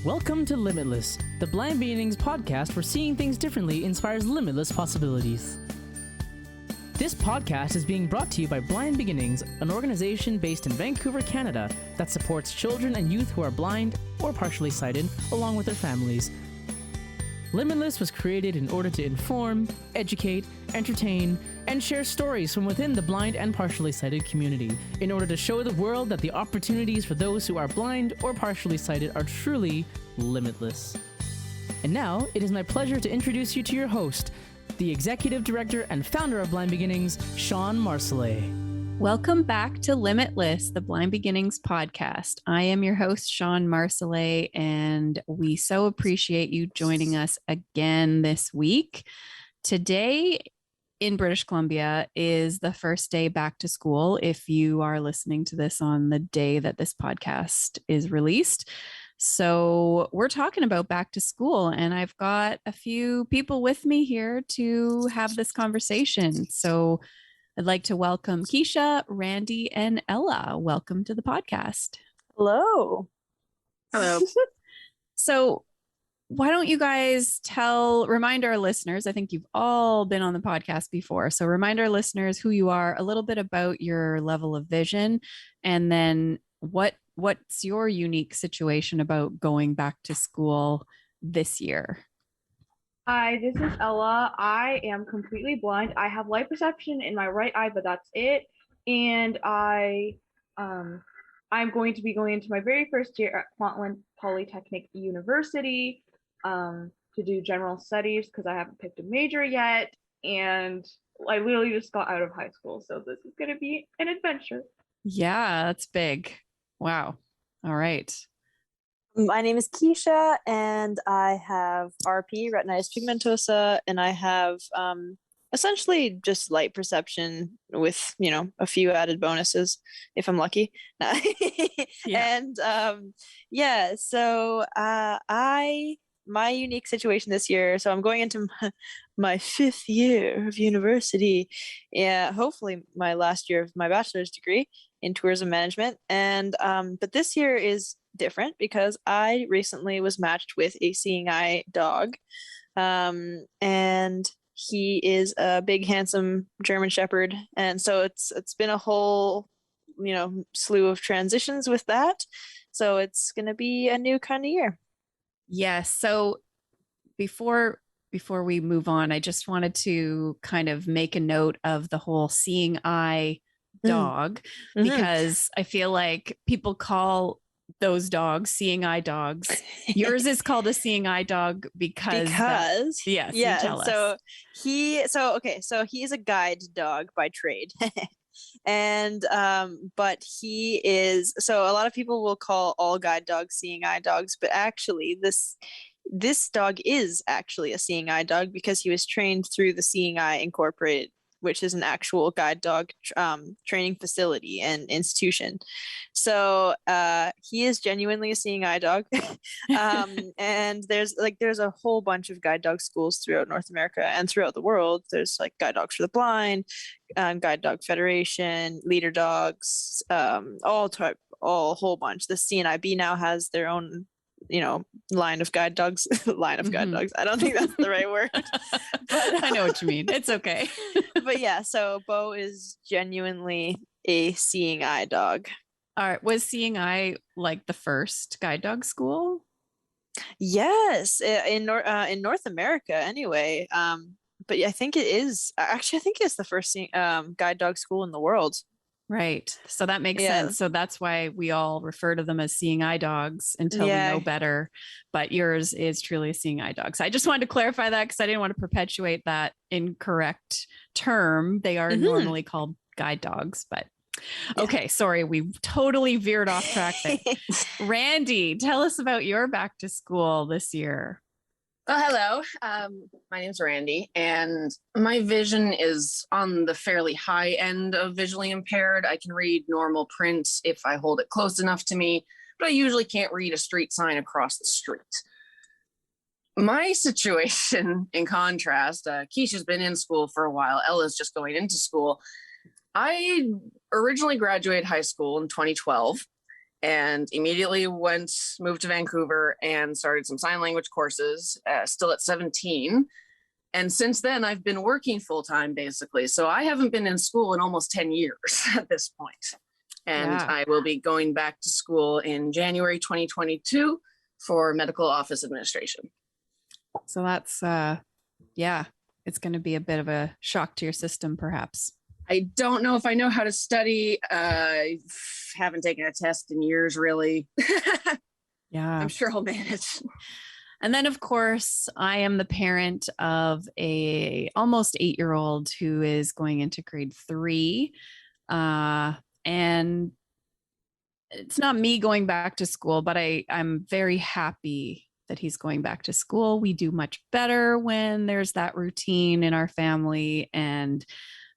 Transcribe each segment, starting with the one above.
Welcome to Limitless, the Blind Beginnings podcast where seeing things differently inspires limitless possibilities. This podcast is being brought to you by Blind Beginnings, an organization based in Vancouver, Canada, that supports children and youth who are blind or partially sighted, along with their families. Limitless was created in order to inform, educate, entertain, and share stories from within the blind and partially sighted community in order to show the world that the opportunities for those who are blind or partially sighted are truly limitless. And now, it is my pleasure to introduce you to your host, the Executive Director and Founder of Blind Beginnings, Shawn Marcellet. Welcome back to Limitless, the Blind Beginnings podcast. I am your host, Shawn Marcellet, and we so appreciate you joining us again this week. Today in British Columbia is the first day back to school if you are listening to this on the day that this podcast is released. So we're talking about back to school, and I've got a few people with me here to have this conversation. So I'd like to welcome Keisha, Randi, and Ella. Welcome to the podcast. Hello. Hello. So why don't you guys remind our listeners, I think you've all been on the podcast before, so remind our listeners who you are, a little bit about your level of vision, and then what's your unique situation about going back to school this year? Hi, this is Ella. I am completely blind. I have light perception in my right eye, but that's it. And I'm going to be going into my very first year at Kwantlen Polytechnic University to do general studies because I haven't picked a major yet. And I literally just got out of high school, so this is going to be an adventure. Yeah, that's big. Wow. All right. My name is Keisha, and I have RP, retinitis pigmentosa, and I have essentially just light perception with, a few added bonuses if I'm lucky. Yeah. And so my unique situation this year, so I'm going into my fifth year of university. Yeah, hopefully my last year of my bachelor's degree in tourism management. And but this year is different because I recently was matched with a seeing eye dog. And he is a big, handsome German Shepherd. And so it's been a whole, slew of transitions with that. So it's going to be a new kind of year. Yes. So before we move on, I just wanted to kind of make a note of the whole seeing eye dog, because I feel like people call those dogs seeing eye dogs. Yours is called a seeing eye dog because yes, yeah. Tell us. So he's a guide dog by trade. And but he is, so a lot of people will call all guide dogs seeing eye dogs, but actually this dog is actually a seeing eye dog because he was trained through the Seeing Eye Incorporated, which is an actual guide dog training facility and institution. So he is genuinely a seeing eye dog. And there's a whole bunch of guide dog schools throughout North America and throughout the world. There's like Guide Dogs for the Blind, Guide Dog Federation, Leader Dogs, a whole bunch. The CNIB now has their own line of guide dogs. Guide dogs. I don't think that's the right word. But I know what you mean. It's okay. But yeah, so Bo is genuinely a seeing eye dog. All right. Was Seeing Eye like the first guide dog school? Yes, in North America anyway. But I think it is. Actually, I think it's the first guide dog school in the world. Right. So that makes sense. So that's why we all refer to them as seeing eye dogs until we know better. But yours is truly a seeing eye dog. So I just wanted to clarify that because I didn't want to perpetuate that incorrect term. They are normally called guide dogs, but okay. Sorry. We totally veered off track there. Randi, tell us about your back to school this year. Oh, hello. My name's Randi, and my vision is on the fairly high end of visually impaired. I can read normal print if I hold it close enough to me, but I usually can't read a street sign across the street. My situation, in contrast, Keisha's been in school for a while. Ella's just going into school. I originally graduated high school in 2012, and immediately moved to Vancouver and started some sign language courses, still at 17. And since then, I've been working full time, basically. So I haven't been in school in almost 10 years at this point. And Yeah. I will be going back to school in January 2022 for medical office administration. So that's, yeah, it's going to be a bit of a shock to your system, perhaps. I don't know if I know how to study. I haven't taken a test in years, really. Yeah. I'm sure I'll manage. And then, of course, I am the parent of a almost 8-year-old who is going into grade 3. And it's not me going back to school, but I'm very happy that he's going back to school. We do much better when there's that routine in our family. And,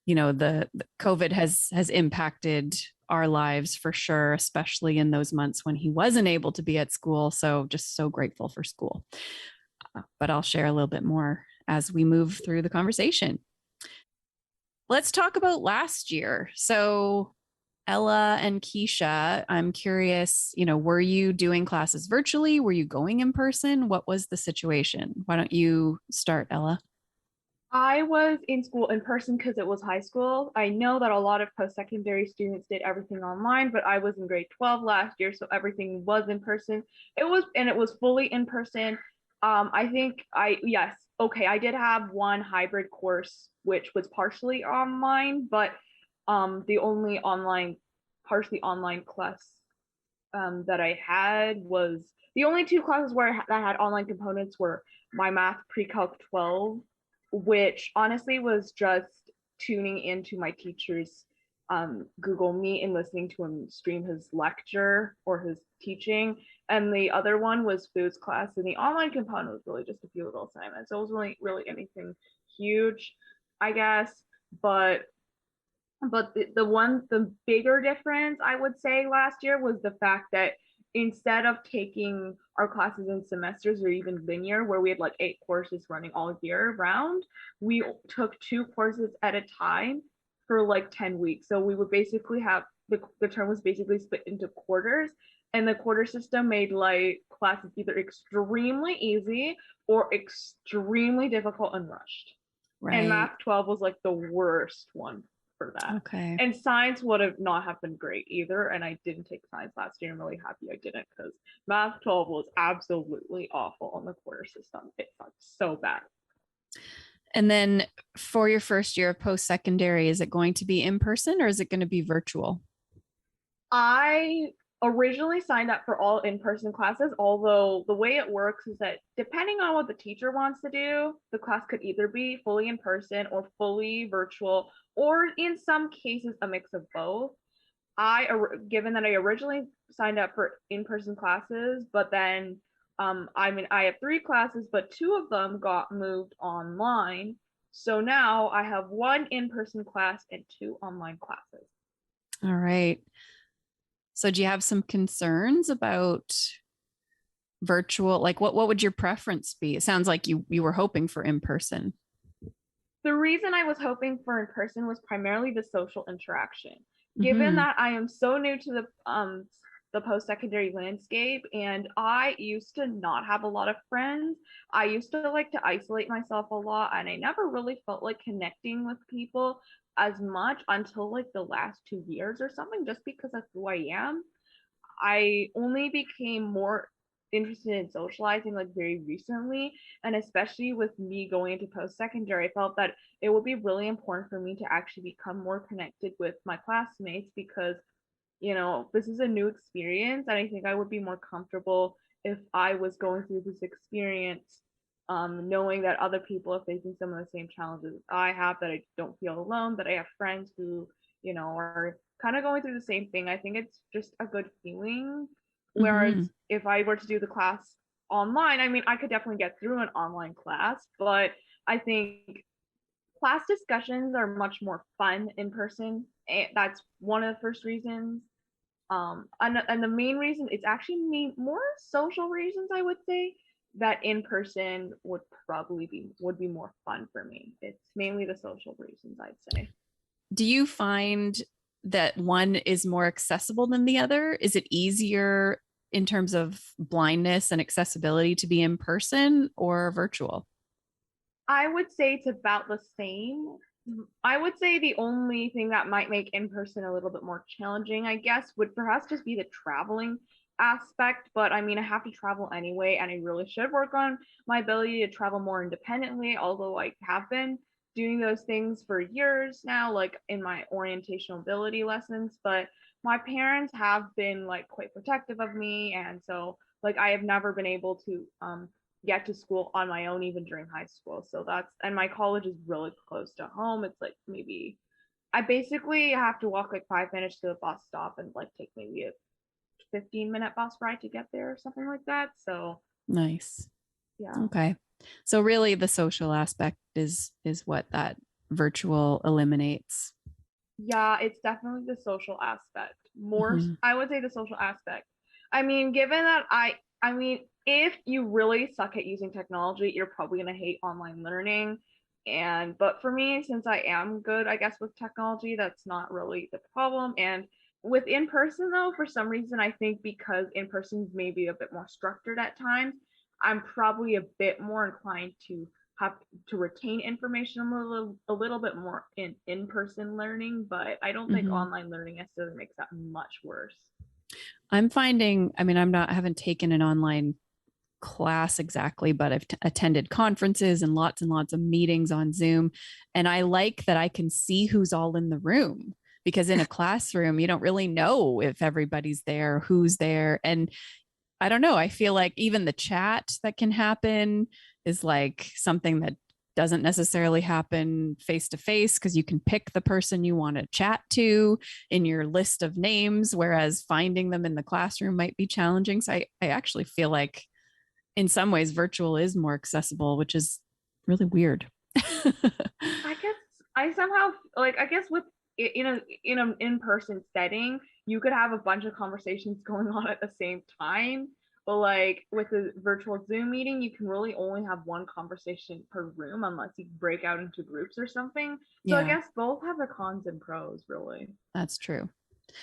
you know, the COVID has impacted our lives for sure, especially in those months when he wasn't able to be at school. So just so grateful for school. But I'll share a little bit more as we move through the conversation. Let's talk about last year. So Ella and Keisha, I'm curious, you know, were you doing classes virtually? Were you going in person? What was the situation? Why don't you start, Ella? I was in school in person because it was high school. I know that a lot of post-secondary students did everything online, but I was in grade 12 last year, so everything was in person. It was fully in person. I did have one hybrid course which was partially online, but the only partially online class that I had was the only two classes that had online components were my math pre-calc 12, which honestly was just tuning into my teacher's Google Meet and listening to him stream his lecture or his teaching. And the other one was foods class, and the online component was really just a few little assignments. So it was really anything huge, I guess. But the bigger difference I would say last year was the fact that instead of taking our classes in semesters or even linear, where we had like 8 courses running all year round, we took 2 courses at a time for like 10 weeks. So we would basically have the term was basically split into quarters, and the quarter system made like classes either extremely easy or extremely difficult and rushed. Right. And math 12 was like the worst one for that. Okay. And science would have not have been great either. And I didn't take science last year. I'm really happy I didn't, because math 12 was absolutely awful on the quarter system. It sucked so bad. And then for your first year of post-secondary, is it going to be in person or is it going to be virtual? I originally signed up for all in-person classes, although the way it works is that depending on what the teacher wants to do, the class could either be fully in person or fully virtual, or in some cases a mix of both. Given that I originally signed up for in-person classes, but then I have 3 classes, but 2 of them got moved online. So now I have 1 in-person class and 2 online classes. All right. So do you have some concerns about virtual? Like what would your preference be? It sounds like you were hoping for in person. The reason I was hoping for in person was primarily the social interaction. Given that I am so new to the post-secondary landscape, and I used to not have a lot of friends. I used to like to isolate myself a lot, and I never really felt like connecting with people as much until like the last 2 years or something, just because of who I am. I only became more interested in socializing like very recently, and especially with me going into post-secondary, I felt that it would be really important for me to actually become more connected with my classmates, because this is a new experience, and I think I would be more comfortable if I was going through this experience, knowing that other people are facing some of the same challenges I have, that I don't feel alone, that I have friends who are kind of going through the same thing. I think it's just a good feeling. Whereas if I were to do the class online, I mean, I could definitely get through an online class, but I think class discussions are much more fun in person. That's one of the first reasons. And the main reason, it's actually more social reasons, I would say, that in person would be more fun for me. It's mainly the social reasons, I'd say. Do you find that one is more accessible than the other? Is it easier in terms of blindness and accessibility to be in person or virtual? I would say it's about the same. I would say the only thing that might make in person a little bit more challenging, I guess, would perhaps just be the traveling aspect. But I mean, I have to travel anyway, and I really should work on my ability to travel more independently, although I have been doing those things for years now, like in my orientational ability lessons. But my parents have been like quite protective of me, and so like I have never been able to get to school on my own even during high school. So that's, and my college is really close to home. It's like maybe I basically have to walk like 5 minutes to the bus stop and like take maybe a 15-minute bus ride to get there or something like that. So Nice. yeah. Okay. So really the social aspect is what that virtual eliminates. Yeah, it's definitely the social aspect. More, Mhm. I would say the social aspect. I mean, given that I mean, if you really suck at using technology, you're probably gonna hate online learning. And but for me, since I am good, I guess with technology, that's not really the problem. And with in person though, for some reason, I think because in person may be a bit more structured at times, I'm probably a bit more inclined to have to retain information a little bit more in in-person learning, but I don't think Mhm. online learning necessarily makes that much worse. I'm finding, I mean, I haven't taken an online class exactly, but I've attended conferences and lots of meetings on Zoom. And I like that I can see who's all in the room, because in a classroom, you don't really know if everybody's there, who's there. And I don't know, I feel like even the chat that can happen is like something that doesn't necessarily happen face to face, because you can pick the person you want to chat to in your list of names, whereas finding them in the classroom might be challenging. So I actually feel like in some ways virtual is more accessible, which is really weird. I guess I somehow like I guess with in an in-person setting, you could have a bunch of conversations going on at the same time. But like with a virtual Zoom meeting, you can really only have one conversation per room unless you break out into groups or something. So I Yeah, guess both have their cons and pros, really. that's true.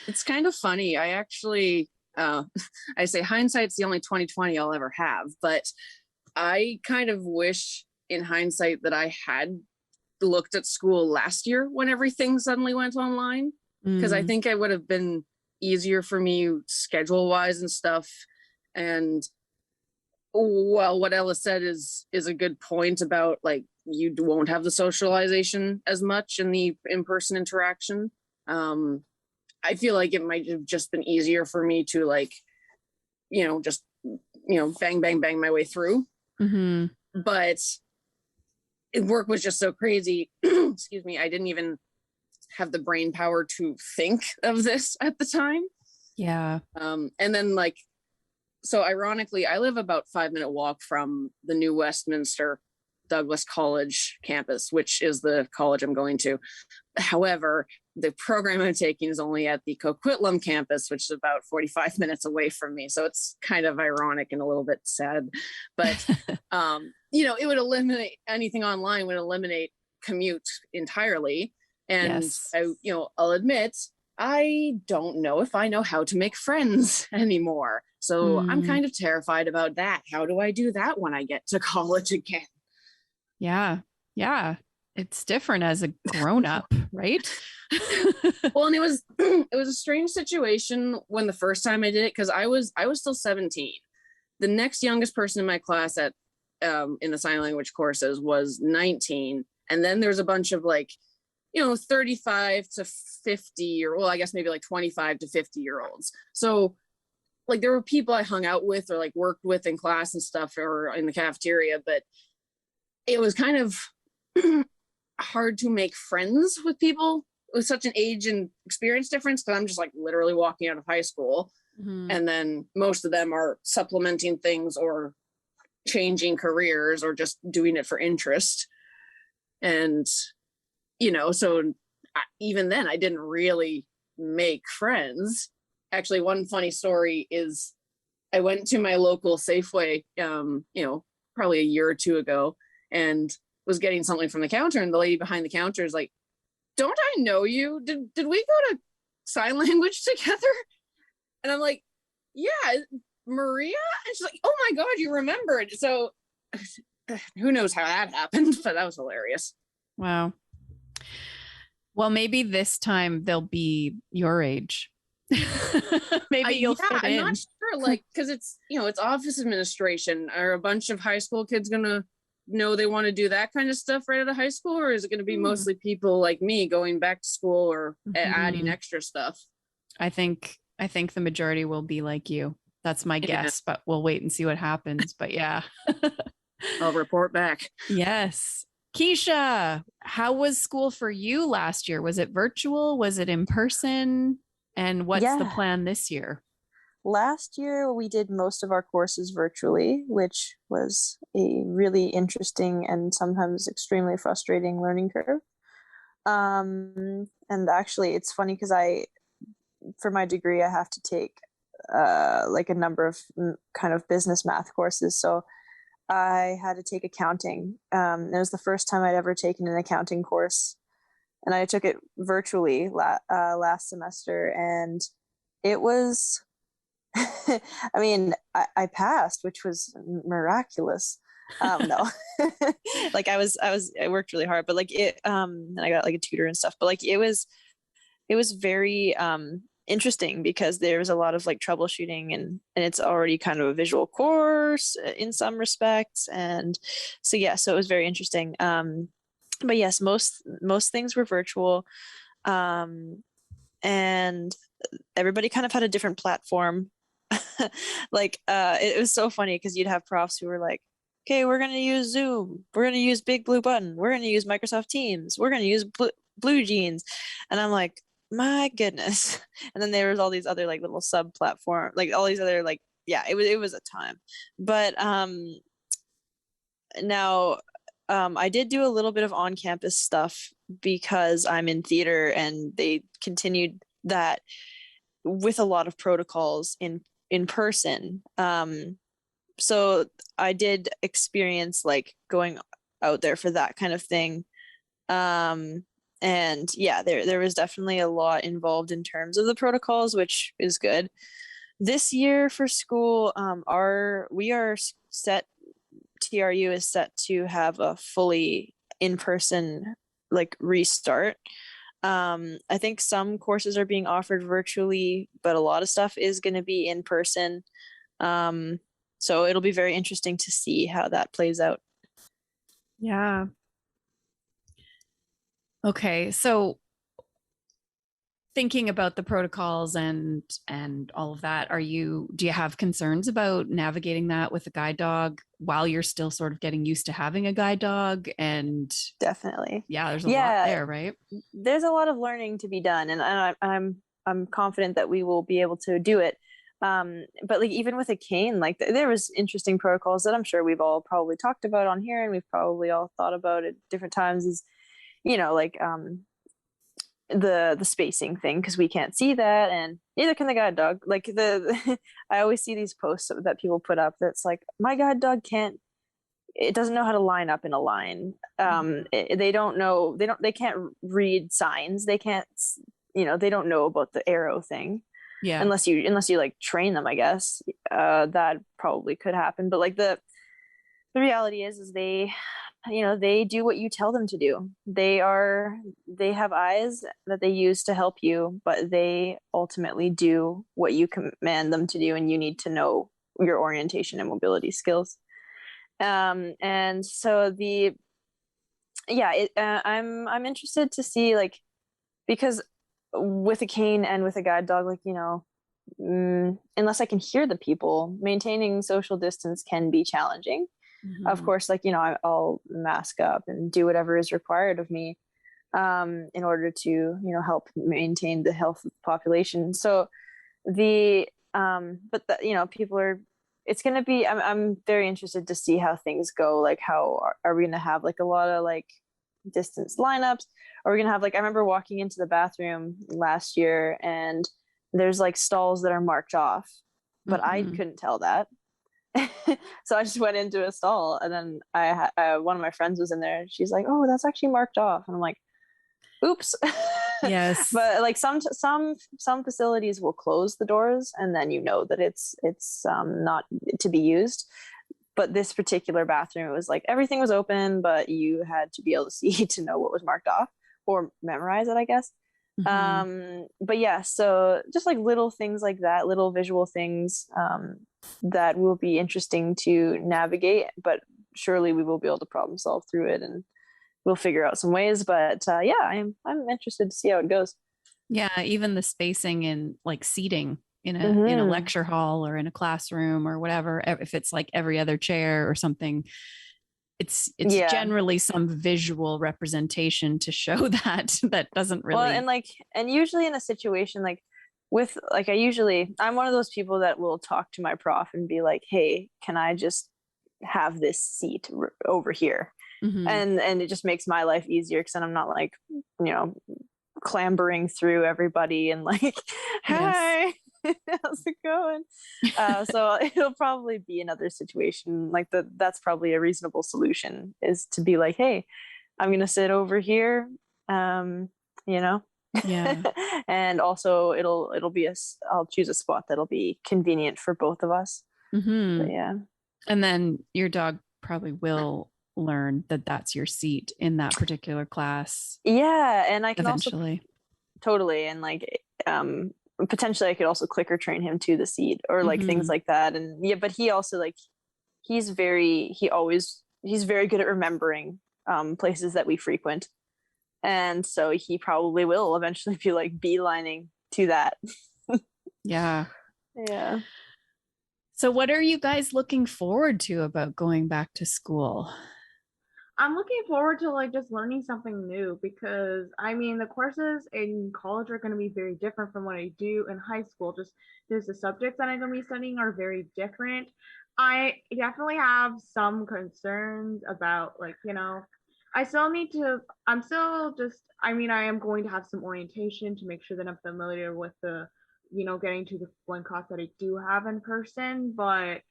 It's kind of funny. I actually, I say hindsight's the only 2020 I'll ever have, but I kind of wish in hindsight that I had looked at school last year when everything suddenly went online, because I think it would have been easier for me schedule wise and stuff. And well, what Ella said is a good point about like you won't have the socialization as much in the in-person interaction. I feel like it might have just been easier for me to like, just bang bang bang my way through. Mm-hmm. But work was just so crazy. Excuse me, I didn't even have the brain power to think of this at the time. Yeah. And then like, so ironically, I live about 5-minute walk from the new Westminster Douglas College campus, which is the college I'm going to. However, the program I'm taking is only at the Coquitlam campus, which is about 45 minutes away from me. So it's kind of ironic and a little bit sad, but it would eliminate anything online, would eliminate commute entirely. And Yes. I'll admit, I don't know if I know how to make friends anymore. So I'm kind of terrified about that. How do I do that when I get to college again? Yeah. Yeah. It's different as a grown-up, right? Well, and it was a strange situation when the first time I did it, because I was still 17. The next youngest person in my class at in the sign language courses was 19. And then there's a bunch of like, 35 to 50, or well, I guess maybe like 25 to 50-year-olds. So like there were people I hung out with or like worked with in class and stuff or in the cafeteria, but it was kind of hard to make friends with people with such an age and experience difference, because I'm just like literally walking out of high school. Mm-hmm. And then most of them are supplementing things or changing careers or just doing it for interest. And, so even then I didn't really make friends. Actually, one funny story is I went to my local Safeway, probably a year or two ago, and was getting something from the counter, and the lady behind the counter is like, "Don't I know you? Did we go to sign language together? And I'm like, yeah, Maria? And she's like, oh my God, you remembered. So who knows how that happened, but that was hilarious. Wow. Well, maybe this time they'll be your age. Maybe you'll fit I'm in. not sure, like, because it's, it's office administration. Are a bunch of high school kids gonna know they want to do that kind of stuff right out of high school, or is it going to be mostly people like me going back to school or adding extra stuff? I think the majority will be like you. That's my guess, but we'll wait and see what happens. But yeah. I'll report back. Yes. Keisha, how was school for you last year? Was it virtual? Was it in person? And what's the plan this year? Last year, we did most of our courses virtually, which was a really interesting and sometimes extremely frustrating learning curve. And actually, it's funny because for my degree, I have to take like a number of kind of business math courses. So I had to take accounting. It was the first time I'd ever taken an accounting course, and I took it virtually last semester, and it was, I mean, I passed, which was miraculous. No, like I worked really hard, but like and I got like a tutor and stuff, but like it was very interesting because there was a lot of like troubleshooting, and it's already kind of a visual course in some respects, and so it was very interesting. But yes, most things were virtual, and everybody kind of had a different platform. Like it was so funny because you'd have profs who were like, okay, we're going to use Zoom, we're going to use Big Blue Button, we're going to use Microsoft Teams, we're going to use Blue Jeans, and I'm like, my goodness. And then there was all these other like little sub platform, like all these other like, yeah, it was a time. But now I did do a little bit of on-campus stuff because I'm in theater, and they continued that with a lot of protocols in person. So I did experience like going out there for that kind of thing. And yeah, there was definitely a lot involved in terms of the protocols, which is good. This year for school, TRU is set to have a fully in-person like restart. I think some courses are being offered virtually, but a lot of stuff is going to be in person. So it'll be very interesting to see how that plays out. Yeah. Okay, so thinking about the protocols and all of that, do you have concerns about navigating that with a guide dog while you're still sort of getting used to having a guide dog? And definitely, yeah, there's a lot there, right? There's a lot of learning to be done, and I'm confident that we will be able to do it. But like even with a cane, like there was interesting protocols that I'm sure we've all probably talked about on here, and we've probably all thought about at different times. Is like the spacing thing, because we can't see that, and neither can the guide dog. Like the I always see these posts that people put up that's like, my guide dog it doesn't know how to line up in a line. They can't read signs, they can't, they don't know about the arrow thing. Yeah, unless you like train them, I guess. That probably could happen, but like the reality is they do what you tell them to do. They have eyes that they use to help you, but they ultimately do what you command them to do, and you need to know your orientation and mobility skills. And so I'm interested to see, like, because with a cane and with a guide dog, like, unless I can hear the people, maintaining social distance can be challenging. Of course, like, I'll mask up and do whatever is required of me in order to, help maintain the health of the population. So people it's going to be, I'm very interested to see how things go. Like, how are we going to have like a lot of like distance lineups? Are we going to have, like, I remember walking into the bathroom last year and there's like stalls that are marked off, but I couldn't tell that. So I just went into a stall, and then one of my friends was in there. She's like, "Oh, that's actually marked off," and I'm like, "Oops." Yes. But like some facilities will close the doors, and then you know that it's not to be used. But this particular bathroom, it was like everything was open, but you had to be able to see to know what was marked off or memorize it, I guess. But yeah, so just like little things like that, little visual things that will be interesting to navigate, but surely we will be able to problem solve through it, and we'll figure out some ways. But yeah, I'm interested to see how it goes. Yeah, even the spacing in like seating in a lecture hall or in a classroom or whatever, if it's like every other chair or something, it's generally some visual representation to show that doesn't really well, and usually in a situation like with like I'm one of those people that will talk to my prof and be like, hey, can I just have this seat over here? And it just makes my life easier, because then I'm not like, clambering through everybody and like, hi, how's it going? So it'll probably be another situation like that's probably a reasonable solution, is to be like, hey, I'm gonna sit over here, yeah. And also it'll be I'll choose a spot that'll be convenient for both of us. But yeah. And then your dog probably will learn that that's your seat in that particular class. Yeah, and I can eventually totally, and like potentially I could also clicker train him to the seat or like things like that. And yeah, but he also like he's very good at remembering places that we frequent, and so he probably will eventually be like beelining to that. Yeah. So what are you guys looking forward to about going back to school? I'm looking forward to like just learning something new, because I mean the courses in college are going to be very different from what I do in high school. Just the subjects that I'm going to be studying are very different. I definitely have some concerns about like, I still need to, I'm still just, I mean, I am going to have some orientation to make sure that I'm familiar with the, getting to the one class that I do have in person, but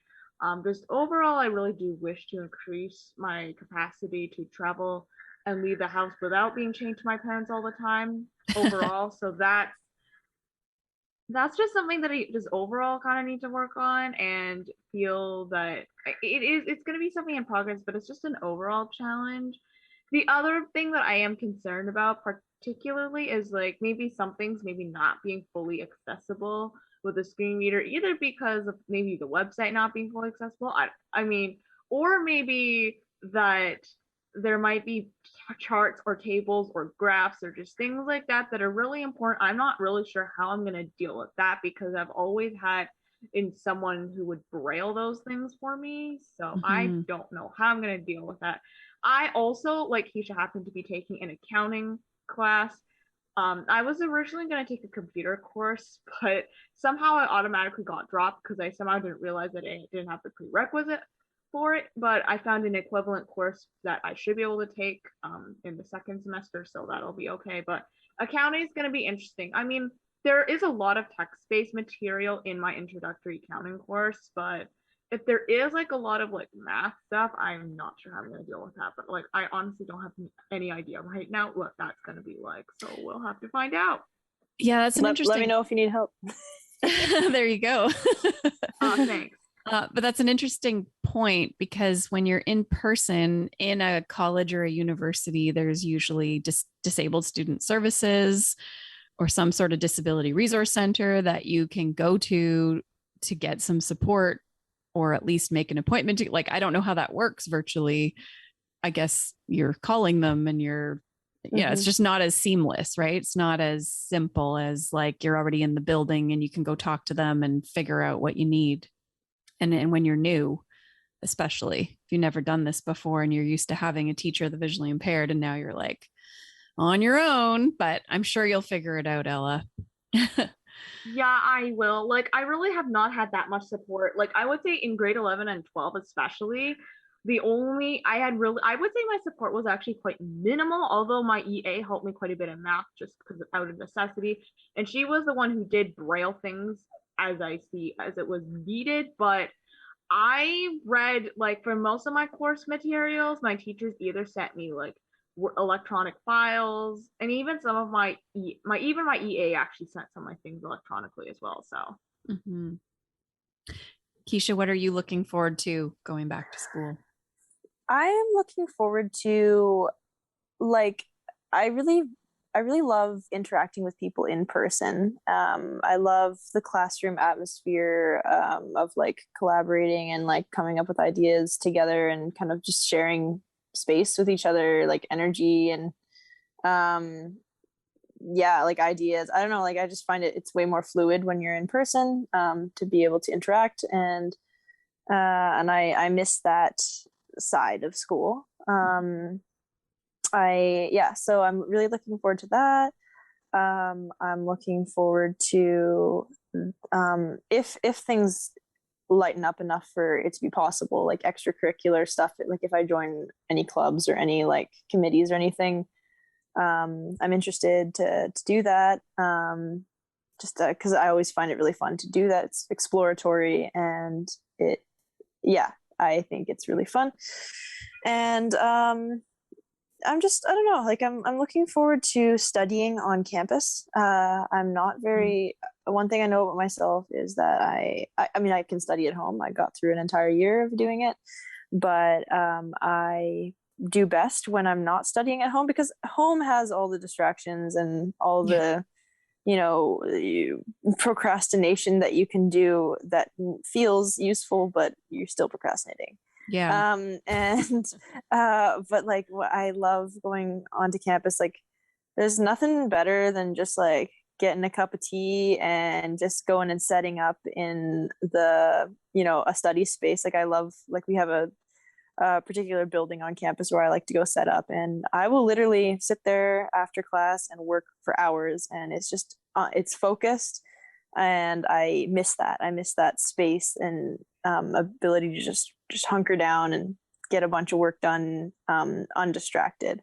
just overall, I really do wish to increase my capacity to travel and leave the house without being chained to my parents all the time overall. So that's just something that I just overall kind of need to work on, and feel that it's going to be something in progress, but it's just an overall challenge. The other thing that I am concerned about particularly is like maybe some things maybe not being fully accessible with a screen reader, either because of maybe the website not being fully accessible. I mean, or maybe that there might be charts or tables or graphs or just things like that that are really important. I'm not really sure how I'm going to deal with that, because I've always had in someone who would braille those things for me. So I don't know how I'm going to deal with that. I also, like Keisha, happened to be taking an accounting class. I was originally going to take a computer course, but somehow I automatically got dropped because I somehow didn't realize that I didn't have the prerequisite for it. But I found an equivalent course that I should be able to take in the second semester, so that'll be okay. But accounting is going to be interesting. I mean, there is a lot of text-based material in my introductory accounting course, but if there is like a lot of like math stuff, I'm not sure how I'm going to deal with that. But like, I honestly don't have any idea right now what that's going to be like. So we'll have to find out. Yeah, that's an interesting. Let me know if you need help. There you go. Thanks. But that's an interesting point, because when you're in person in a college or a university, there's usually disabled student services or some sort of disability resource center that you can go to get some support, or at least make an appointment to, like, I don't know how that works virtually. I guess you're calling them and it's just not as seamless, right? It's not as simple as like you're already in the building and you can go talk to them and figure out what you need. And when you're new, especially if you've never done this before and you're used to having a teacher that's visually impaired, and now you're like on your own, but I'm sure you'll figure it out, Ella. Yeah, I will. Like, I really have not had that much support. Like, I would say in grade 11 and 12, especially, I would say my support was actually quite minimal, although my EA helped me quite a bit in math just because out of necessity. And she was the one who did braille things as it was needed. But I read, like, for most of my course materials, my teachers either sent me like electronic files, and even some of my EA actually sent some of my things electronically as well. So Mm-hmm. Keisha, what are you looking forward to going back to school? I am looking forward to, like, I really love interacting with people in person. I love the classroom atmosphere, of like collaborating and like coming up with ideas together and kind of just sharing space with each other, like energy and yeah, like ideas. I don't know, like I just find it's way more fluid when you're in person, to be able to interact, and I miss that side of school. So I'm really looking forward to that. I'm looking forward to, if things lighten up enough for it to be possible, like extracurricular stuff, like if I join any clubs or any like committees or anything, I'm interested to do that. Just because I always find it really fun to do that. It's exploratory and I think it's really fun. And I don't know, like I'm looking forward to studying on campus. I'm not very, one thing I know about myself is that I mean, I can study at home. I got through an entire year of doing it, but I do best when I'm not studying at home, because home has all the distractions and all the, procrastination that you can do that feels useful, but you're still procrastinating. Yeah. But like what I love going onto campus, like there's nothing better than just like getting a cup of tea and just going and setting up in the, a study space. Like I love, like we have a particular building on campus where I like to go set up, and I will literally sit there after class and work for hours, and it's just it's focused, and I miss that space and ability to just hunker down and get a bunch of work done, undistracted.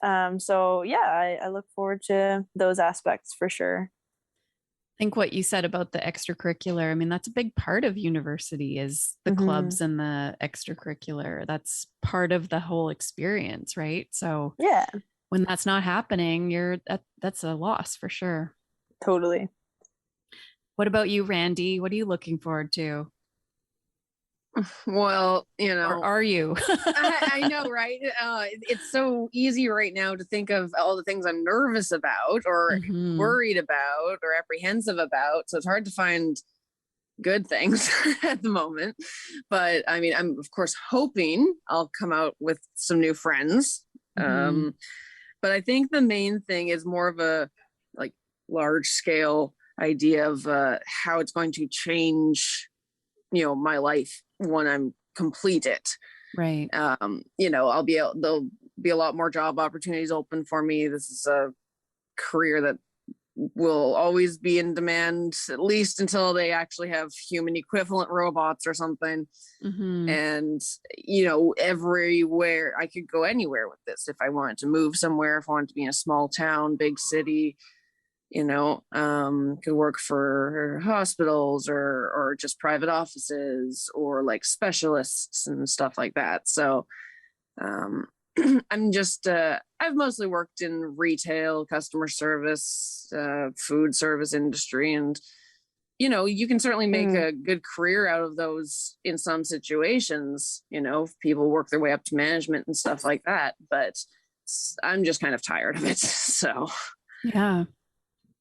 So yeah, I look forward to those aspects for sure. I think what you said about the extracurricular, I mean, that's a big part of university is the clubs and the extracurricular. That's part of the whole experience, right? So yeah, when that's not happening, that's a loss for sure. Totally. What about you, Randi? What are you looking forward to? Well, Or are you? I know, right? It's so easy right now to think of all the things I'm nervous about or worried about or apprehensive about. So it's hard to find good things at the moment. But I mean, I'm of course hoping I'll come out with some new friends. But I think the main thing is more of a like large scale idea of how it's going to change, my life when I'm completed. Right. There'll be a lot more job opportunities open for me. This is a career that will always be in demand, at least until they actually have human equivalent robots or something. And, everywhere I could go anywhere with this. If I wanted to move somewhere, if I wanted to be in a small town, big city, could work for hospitals or just private offices or like specialists and stuff like that. So I'm just I've mostly worked in retail, customer service, food service industry, and you can certainly make a good career out of those in some situations, if people work their way up to management and stuff like that, but I'm just kind of tired of it. So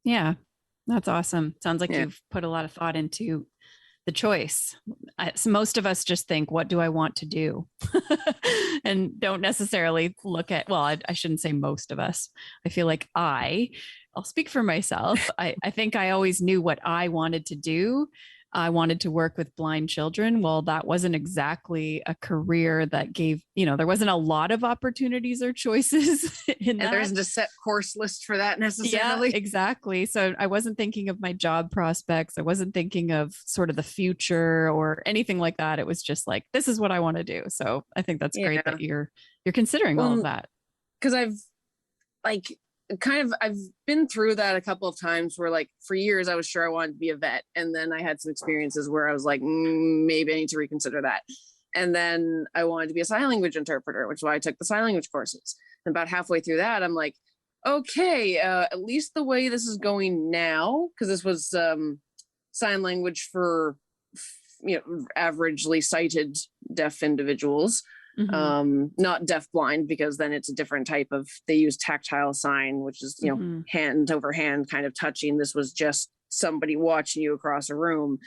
yeah, that's awesome. Sounds like you've put a lot of thought into the choice. So most of us just think, what do I want to do? And don't necessarily look at, well, I shouldn't say most of us. I feel like I'll speak for myself. I think I always knew what I wanted to do. I wanted to work with blind children. Well, that wasn't exactly a career that gave, there wasn't a lot of opportunities or choices in that. There isn't a set course list for that necessarily. Yeah, exactly. So I wasn't thinking of my job prospects. I wasn't thinking of sort of the future or anything like that. It was just like, this is what I want to do. So I think that's great that you're considering all of that. Because I've been through that a couple of times where like for years I was sure I wanted to be a vet, and then I had some experiences where I was like, maybe I need to reconsider that. And then I wanted to be a sign language interpreter, which is why I took the sign language courses. And about halfway through that, I'm like, okay, at least the way this is going now, because this was sign language for averagely sighted deaf individuals, not deaf blind, because then it's a different type of, they use tactile sign, which is hand over hand kind of touching. This was just somebody watching you across a room,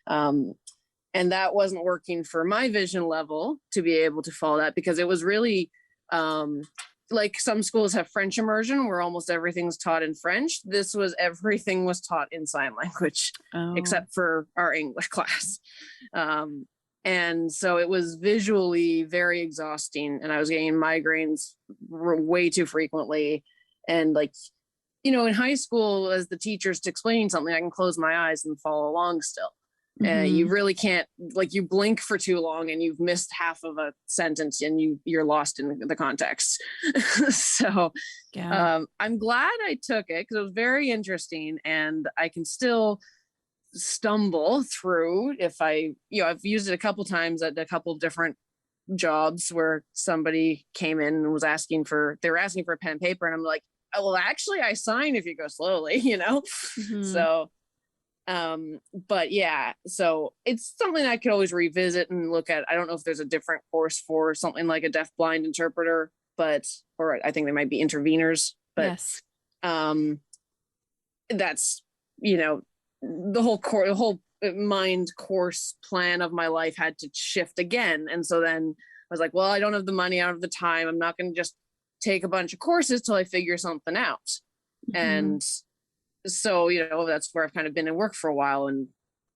and that wasn't working for my vision level to be able to follow that, because it was really like some schools have French immersion where almost everything's taught in French. This was everything was taught in sign language, except for our English class. And so it was visually very exhausting, and I was getting migraines way too frequently. And like, in high school, as the teacher's explaining something, I can close my eyes and follow along still. You really can't, like, you blink for too long and you've missed half of a sentence and you're lost in the context. So I'm glad I took it, because it was very interesting, and I can still stumble through if I've used it a couple times at a couple of different jobs where somebody came in and they were asking for a pen and paper, and I'm like, oh, well, actually I sign if you go slowly, So but yeah, so it's something I could always revisit and look at. I don't know if there's a different course for something like a deaf blind interpreter, or I think they might be interveners, but yes. That's, the whole mind course plan of my life had to shift again. And so then I was like, well, I don't have the money, I don't have the time. I'm not going to just take a bunch of courses till I figure something out. And so, that's where I've kind of been in work for a while and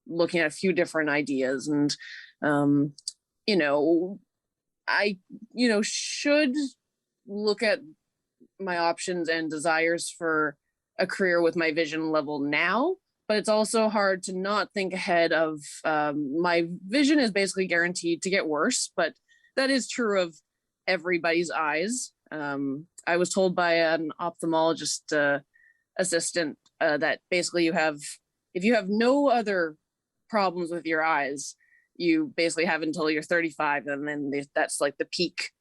looking at a few different ideas. And, I, should look at my options and desires for a career with my vision level now, but it's also hard to not think ahead of my vision is basically guaranteed to get worse, but that is true of everybody's eyes. I was told by an ophthalmologist assistant that basically if you have no other problems with your eyes, you basically have until you're 35, and then that's like the peak,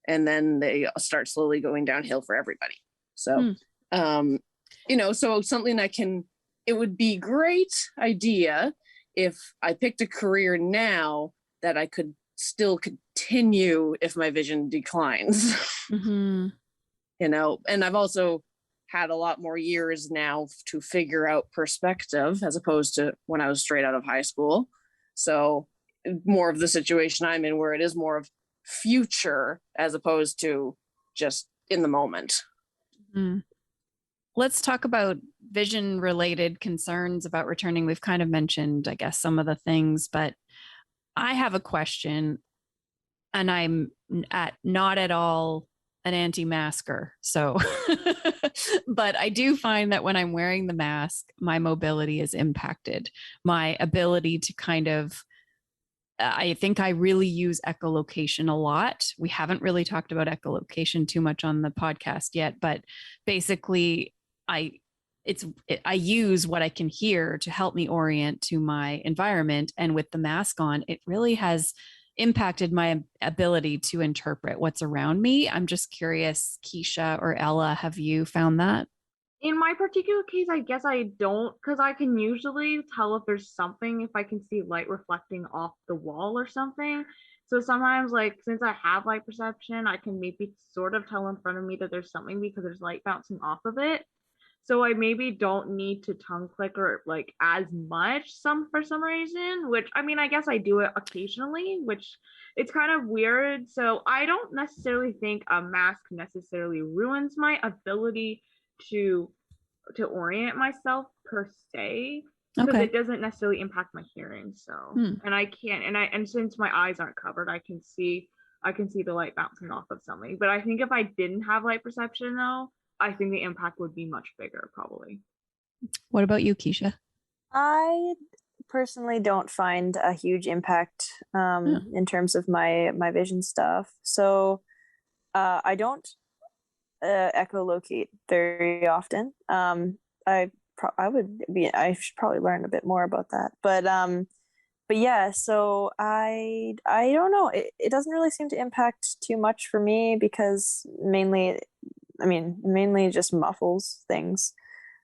and then they start slowly going downhill for everybody. So so something it would be great idea if I picked a career now that I could still continue if my vision declines. And I've also had a lot more years now to figure out perspective, as opposed to when I was straight out of high school. So more of the situation I'm in, where it is more of future as opposed to just in the moment. Let's talk about vision related concerns about returning. We've kind of mentioned, I guess, some of the things, but I have a question, and I'm not at all an anti-masker. So, but I do find that when I'm wearing the mask, my mobility is impacted. My ability to kind of, I think I really use echolocation a lot. We haven't really talked about echolocation too much on the podcast yet, but basically I use what I can hear to help me orient to my environment. And with the mask on, it really has impacted my ability to interpret what's around me. I'm just curious, Keisha or Ella, have you found that? In my particular case, I guess I don't, because I can usually tell if there's something if I can see light reflecting off the wall or something. So sometimes, like, since I have light perception, I can maybe sort of tell in front of me that there's something because there's light bouncing off of it. So I maybe don't need to tongue click or like as much for some reason, which I mean, I guess I do it occasionally, which it's kind of weird. So I don't necessarily think a mask necessarily ruins my ability to orient myself per se, because it doesn't necessarily impact my hearing. So and I can't, and since my eyes aren't covered, I can see the light bouncing off of something. But I think if I didn't have light perception though, I think the impact would be much bigger, probably. What about you, Keisha? I personally don't find a huge impact in terms of my vision stuff. So I don't echolocate very often. I should probably learn a bit more about that. But yeah, so I don't know. It doesn't really seem to impact too much for me because mainly just muffles things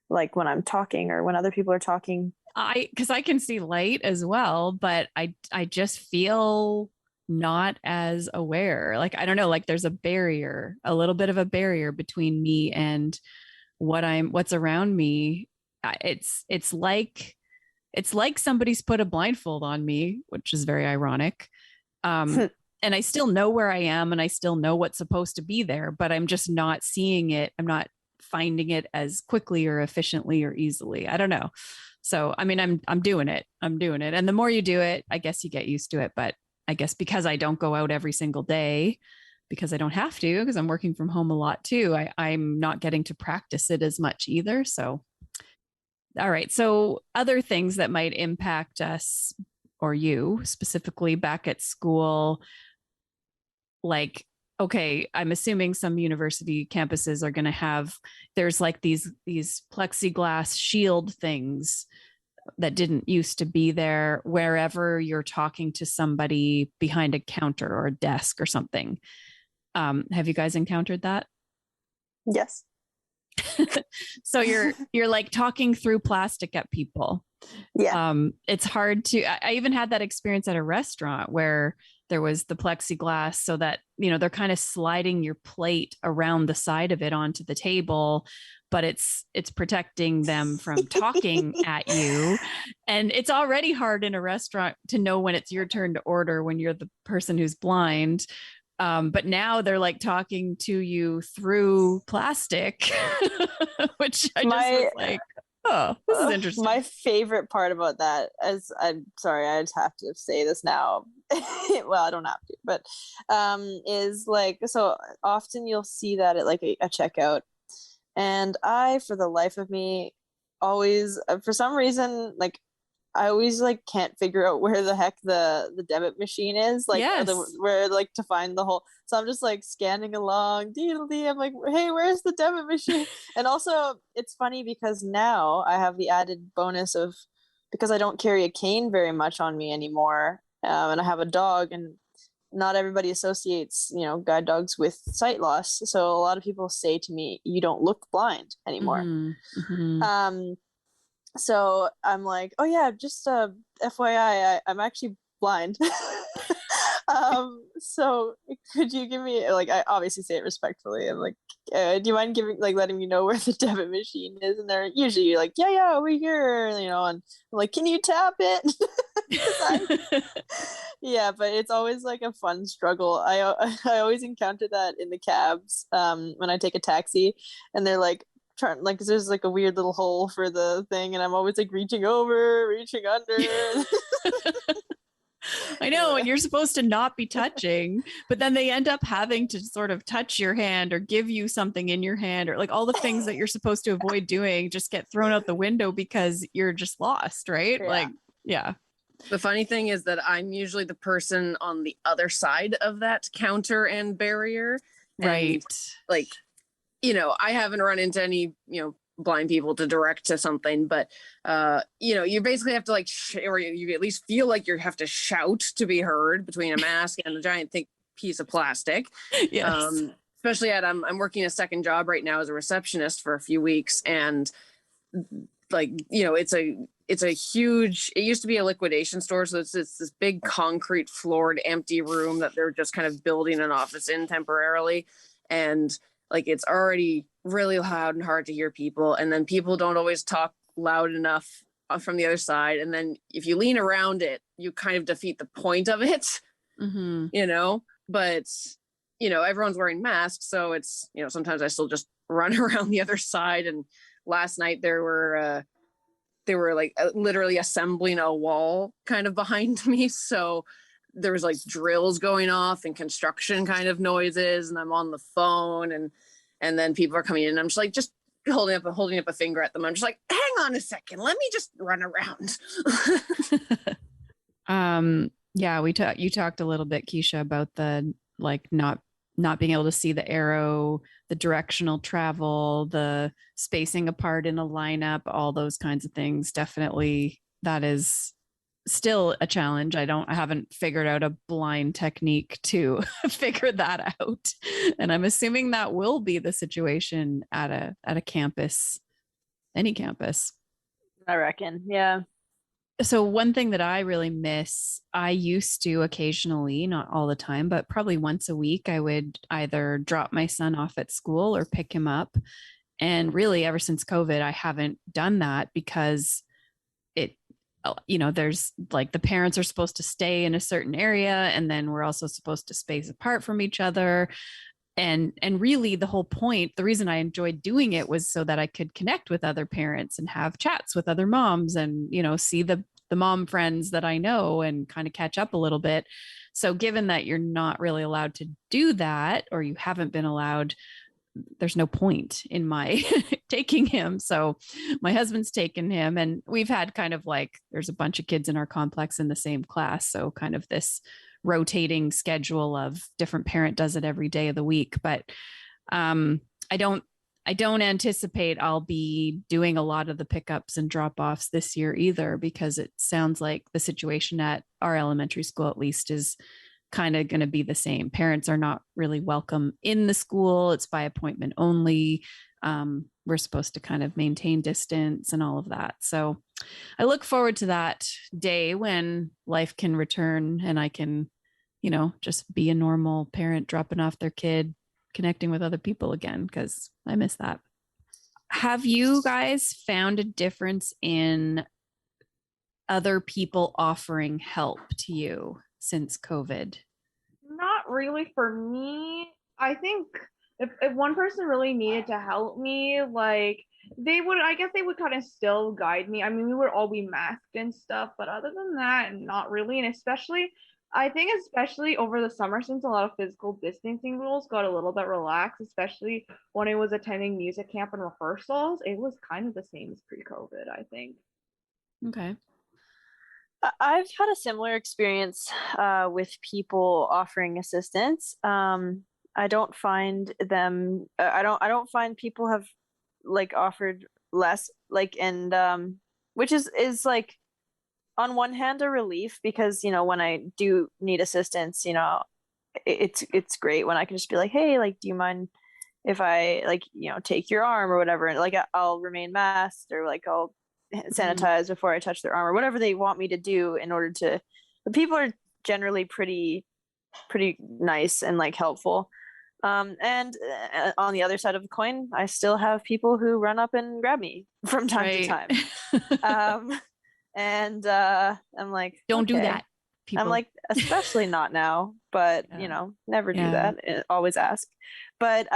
like when I'm talking or when other people are talking. Because I can see light as well, but I just feel not as aware. Like, I don't know, like there's a little bit of a barrier between me and what's around me. It's like somebody's put a blindfold on me, which is very ironic. And I still know where I am and I still know what's supposed to be there, but I'm just not seeing it. I'm not finding it as quickly or efficiently or easily. I don't know. So, I mean, I'm doing it. I'm doing it. And the more you do it, I guess you get used to it. But I guess because I don't go out every single day, because I don't have to, because I'm working from home a lot too, I'm not getting to practice it as much either. So, all right. So, other things that might impact us or you specifically back at school, like, okay, I'm assuming some university campuses are going to have, there's like these plexiglass shield things that didn't used to be there wherever you're talking to somebody behind a counter or a desk or something. Have you guys encountered that? Yes. So you're like talking through plastic at people. Yeah. It's hard to, I even had that experience at a restaurant where there was the plexiglass so that, they're kind of sliding your plate around the side of it onto the table, but it's protecting them from talking at you. And it's already hard in a restaurant to know when it's your turn to order when you're the person who's blind. But now they're like talking to you through plastic, which I just was like, oh, this is interesting. My favorite part about that, as I'm sorry, I just have to say this now. Well, I don't have to, but is like, so often you'll see that at like a checkout, and I, for the life of me, always, for some reason, like I always like can't figure out where the heck the debit machine is, like yes. where like to find the whole. So I'm just like scanning along. I'm like, hey, where's the debit machine? And also, it's funny because now I have the added bonus of, because I don't carry a cane very much on me anymore, and I have a dog, and not everybody associates guide dogs with sight loss. So a lot of people say to me, "You don't look blind anymore." Mm-hmm. So I'm like, oh yeah, just FYI, I'm actually blind. So could you give me, like, I obviously say it respectfully. I'm like, do you mind letting me know where the debit machine is? And they're usually like, yeah, over here, and I'm like, can you tap it? Yeah, but it's always like a fun struggle. I always encounter that in the cabs, when I take a taxi, and they're like, like there's like a weird little hole for the thing, and I'm always like reaching over, reaching under. I know, and you're supposed to not be touching, but then they end up having to sort of touch your hand or give you something in your hand, or like all the things that you're supposed to avoid doing just get thrown out the window because you're just lost, right? Yeah. Like, yeah. The funny thing is that I'm usually the person on the other side of that counter and barrier. Right. And, like, I haven't run into any, blind people to direct to something, but, you basically have to like, or you at least feel like you have to shout to be heard between a mask and a giant thick piece of plastic. Yes. Especially I'm working a second job right now as a receptionist for a few weeks. And like, it's a huge, it used to be a liquidation store. So it's this big concrete floored empty room that they're just kind of building an office in temporarily. And like, it's already really loud and hard to hear people. And then people don't always talk loud enough from the other side. And then if you lean around it, you kind of defeat the point of it, but everyone's wearing masks. So it's, sometimes I still just run around the other side. And last night they were like literally assembling a wall kind of behind me. So there was like drills going off and construction kind of noises, and I'm on the phone, and then people are coming in, and I'm just like, just holding up a finger at them. I'm just like, hang on a second, let me just run around. Yeah, you talked a little bit, Keisha, about the like not being able to see the arrow, the directional travel, the spacing apart in a lineup, all those kinds of things. Definitely that is still a challenge. I haven't figured out a blind technique to figure that out. And I'm assuming that will be the situation at a campus, any campus. I reckon. Yeah. So one thing that I really miss, I used to occasionally, not all the time, but probably once a week, I would either drop my son off at school or pick him up. And really, ever since COVID, I haven't done that because there's like the parents are supposed to stay in a certain area, and then we're also supposed to space apart from each other. And really the whole point, the reason I enjoyed doing it was so that I could connect with other parents and have chats with other moms and, see the mom friends that I know and kind of catch up a little bit. So given that you're not really allowed to do that, or you haven't been allowed, there's no point in my taking him. So my husband's taken him, and we've had kind of like, there's a bunch of kids in our complex in the same class. So kind of this rotating schedule of different parent does it every day of the week. But I don't anticipate I'll be doing a lot of the pickups and drop-offs this year either, because it sounds like the situation at our elementary school, at least, is kind of going to be the same. Parents are not really welcome in the school. It's by appointment only. We're supposed to kind of maintain distance and all of that. So I look forward to that day when life can return and I can, just be a normal parent dropping off their kid, connecting with other people again, because I miss that. Have you guys found a difference in other people offering help to you since COVID? Not really for me. I think if one person really needed to help me, like I guess they would kind of still guide me. I mean, we would all be masked and stuff, but other than that, not really. And I think especially over the summer, since a lot of physical distancing rules got a little bit relaxed, especially when I was attending music camp and rehearsals, it was kind of the same as pre-COVID, I think. Okay. I've had a similar experience with people offering assistance. I don't find them. I don't find people have like offered less. Like, and which is like on one hand a relief, because when I do need assistance, it's great when I can just be like, hey, like, do you mind if I like take your arm or whatever, and like I'll remain masked, or like I'll sanitize before I touch their arm, or whatever they want me to do in order to. But people are generally pretty nice and like helpful. And on the other side of the coin, I still have people who run up and grab me from time to time. And I'm like, don't do okay. that, people. I'm like, especially not now, but never do that. Always ask. But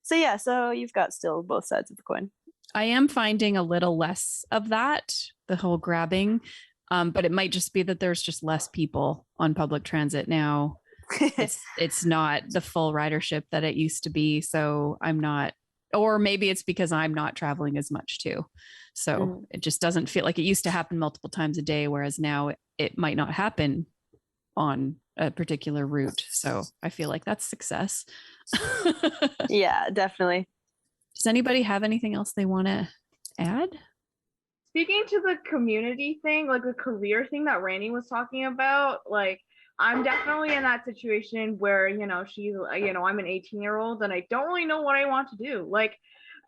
so yeah, so you've got still both sides of the coin. I am finding a little less of that, the whole grabbing. But it might just be that there's just less people on public transit now. It's not the full ridership that it used to be. So I'm not, or maybe it's because I'm not traveling as much too. So it just doesn't feel like it used to happen multiple times a day, whereas now it might not happen on a particular route. So I feel like that's success. Yeah, definitely. Does anybody have anything else they want to add? Speaking to the community thing, like the career thing that Randi was talking about, like I'm definitely in that situation where, she's, I'm an 18-year-old and I don't really know what I want to do. Like,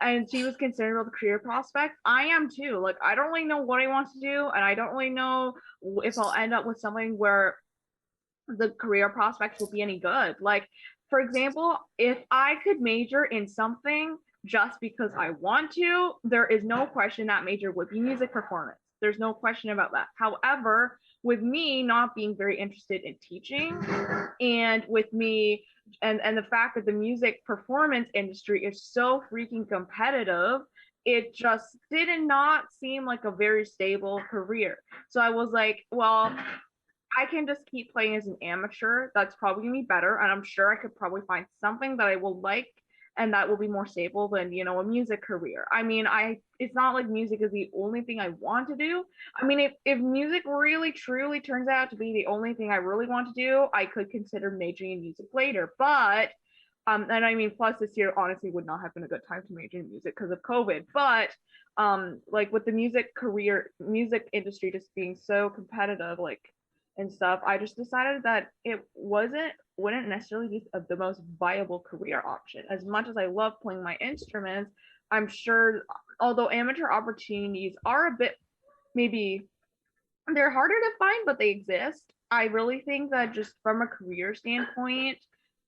and she was concerned about the career prospects. I am too. Like, I don't really know what I want to do, and I don't really know if I'll end up with something where the career prospects will be any good. Like, for example, if I could major in something just because I want to, there is no question that major would be music performance. There's no question about that. However, with me not being very interested in teaching, and with me and the fact that the music performance industry is so freaking competitive, it just did not seem like a very stable career. So I was like, well, I can just keep playing as an amateur. That's probably gonna be better, and I'm sure I could probably find something that I will like and that will be more stable than a music career. I mean, it's not like music is the only thing I want to do. I mean, if music really truly turns out to be the only thing I really want to do, I could consider majoring in music later. But And I mean, plus this year honestly would not have been a good time to major in music because of COVID. But like with the music industry just being so competitive, like and stuff, I just decided that it wouldn't necessarily be the most viable career option. As much as I love playing my instruments, I'm sure although amateur opportunities are a bit maybe they're harder to find, but they exist. I really think that just from a career standpoint,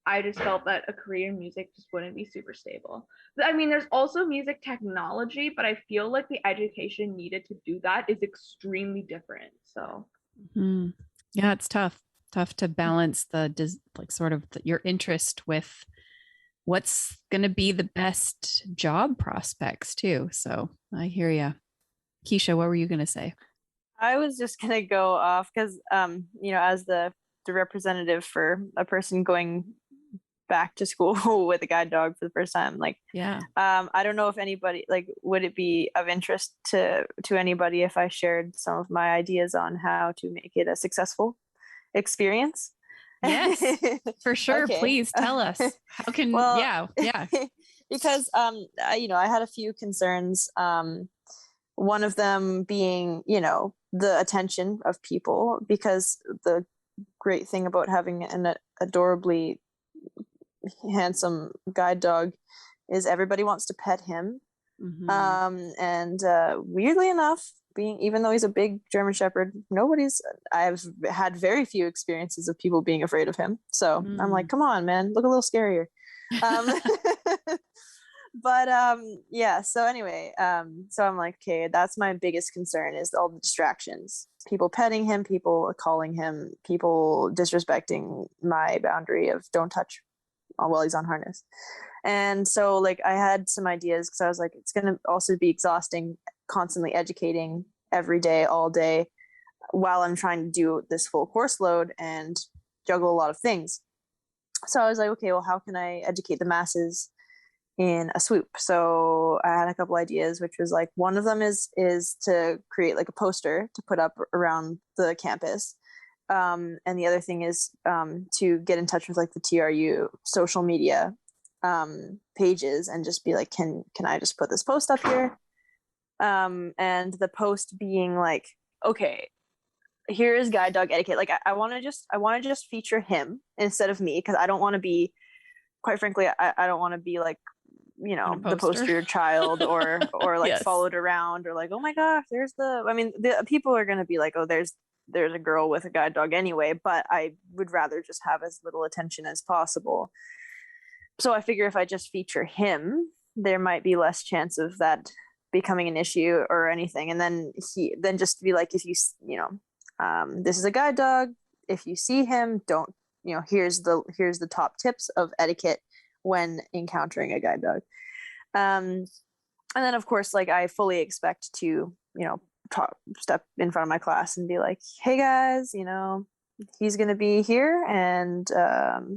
I just felt that a career in music just wouldn't be super stable. I mean, there's also music technology, but I feel like the education needed to do that is extremely different. So, yeah, it's tough to balance like sort of your interest with what's going to be the best job prospects too. So I hear you. Keisha, what were you going to say? I was just gonna go off because as the representative for a person going back to school with a guide dog for the first time, like Yeah. I don't know if anybody, like, would it be of interest to anybody if I shared some of my ideas on how to make it a successful experience? Yes, for sure. Okay. Please tell us. How can Well, yeah. because I had a few concerns. One of them being, the attention of people, because the great thing about having an adorably handsome guide dog is everybody wants to pet him. And weirdly enough, even though he's a big German Shepherd, I've had very few experiences of people being afraid of him. So I'm like, come on, man, look a little scarier. But yeah, so anyway, so I'm like, okay, that's my biggest concern is all the distractions, people petting him, people calling him, people disrespecting my boundary of don't touch while he's on harness. And so like I had some ideas because I was like, it's going to also be exhausting constantly educating every day, all day, while I'm trying to do this full course load and juggle a lot of things. So I was like, okay, well, how can I educate the masses in a swoop? So I had a couple ideas, which was like, one of them is to create like a poster to put up around the campus. And the other thing is to get in touch with like the TRU social media pages and just be like, can I just put this post up here? And the post being like, okay, here is guide dog etiquette. Like I want to just feature him instead of me, because I don't want to be, quite frankly, I don't want to be like, the poster child or like Yes. followed around or like, oh my gosh, the people are going to be like, oh, there's a girl with a guide dog anyway, but I would rather just have as little attention as possible. So I figure if I just feature him, there might be less chance of that becoming an issue or anything. And then just be like, if you this is a guide dog, if you see him, don't, here's the top tips of etiquette when encountering a guide dog. And then of course, like I fully expect to, step in front of my class and be like, hey guys, he's going to be here. And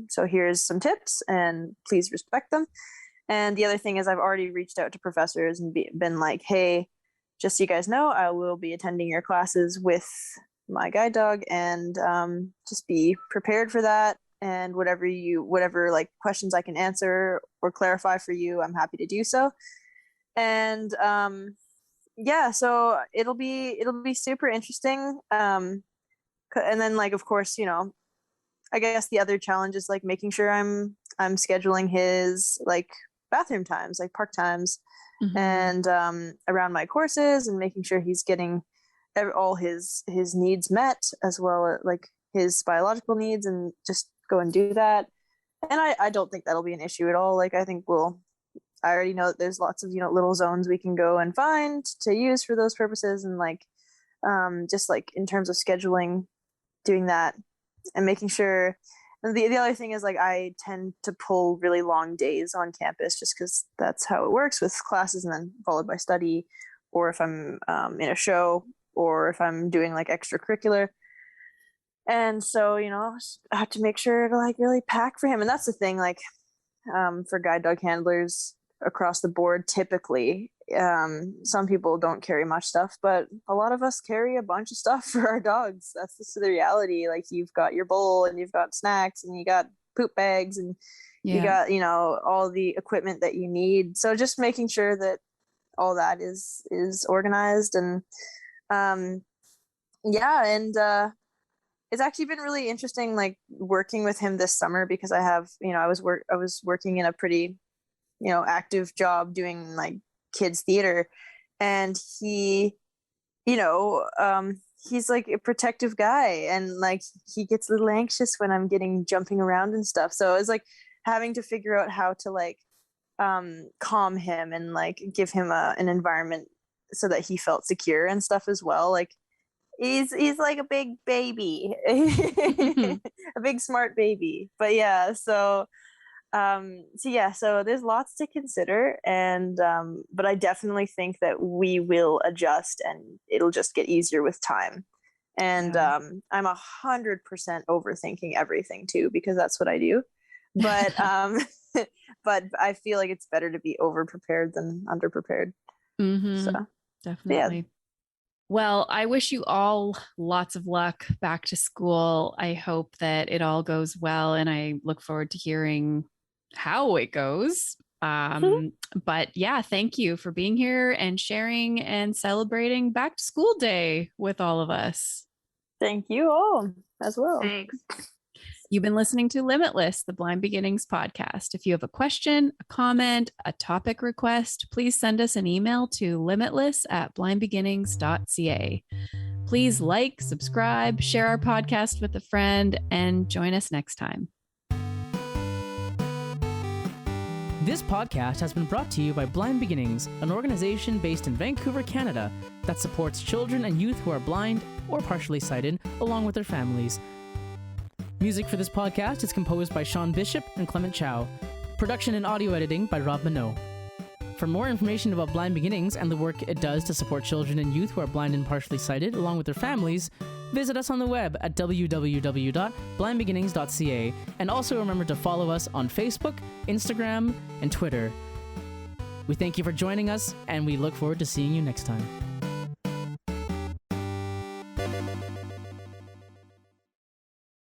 so here's some tips and please respect them. And the other thing is I've already reached out to professors and been like, hey, just so you guys know, I will be attending your classes with my guide dog, and just be prepared for that. And whatever like questions I can answer or clarify for you, I'm happy to do so. And yeah, so it'll be super interesting. And then like, of course, I guess the other challenge is like making sure I'm scheduling his like bathroom times, like park times, and around my courses, and making sure he's getting all his needs met, as well as like his biological needs, and just go and do that. And I don't think that'll be an issue at all. Like I think I already know that there's lots of little zones we can go and find to use for those purposes, and like just like in terms of scheduling, doing that and making sure. And the other thing is like I tend to pull really long days on campus just because that's how it works with classes, and then followed by study, or if I'm in a show, or if I'm doing like extracurricular. And so, I have to make sure to like really pack for him. And that's the thing, like for guide dog handlers across the board, typically, some people don't carry much stuff, but a lot of us carry a bunch of stuff for our dogs. That's just the reality. Like you've got your bowl, and you've got snacks, and you got poop bags, and you Yeah. got, all the equipment that you need. So just making sure that all that is organized. And yeah, and it's actually been really interesting, like working with him this summer, because I have, I was working in a pretty, active job doing like kids theater, and he, you know, he's like a protective guy, and like he gets a little anxious when I'm jumping around and stuff. So it's like having to figure out how to like calm him and like give him an environment so that he felt secure and stuff as well. Like he's like a big baby, a big smart baby. But yeah, so so there's lots to consider, and but I definitely think that we will adjust, and it'll just get easier with time. And Yeah. I'm 100% overthinking everything too, because that's what I do. But but I feel like it's better to be over prepared than under prepared. So Definitely. Well, I wish you all lots of luck back to school. I hope that it all goes well, and I look forward to hearing how it goes. But yeah, thank you for being here and sharing and celebrating back to school day with all of us. Thank you all as well. Thanks. You've been listening to Limitless, the Blind Beginnings podcast. If you have a question, a comment, a topic request, please send us an email to limitless@blindbeginnings.ca. Please like, subscribe, share our podcast with a friend, and join us next time. This podcast has been brought to you by Blind Beginnings, an organization based in Vancouver, Canada, that supports children and youth who are blind or partially sighted, along with their families. Music for this podcast is composed by Shawn Bishop and Clement Chow. Production and audio editing by Rob Minot. For more information about Blind Beginnings and the work it does to support children and youth who are blind and partially sighted, along with their families, visit us on the web at www.blindbeginnings.ca, and also remember to follow us on Facebook, Instagram, and Twitter. We thank you for joining us, and we look forward to seeing you next time.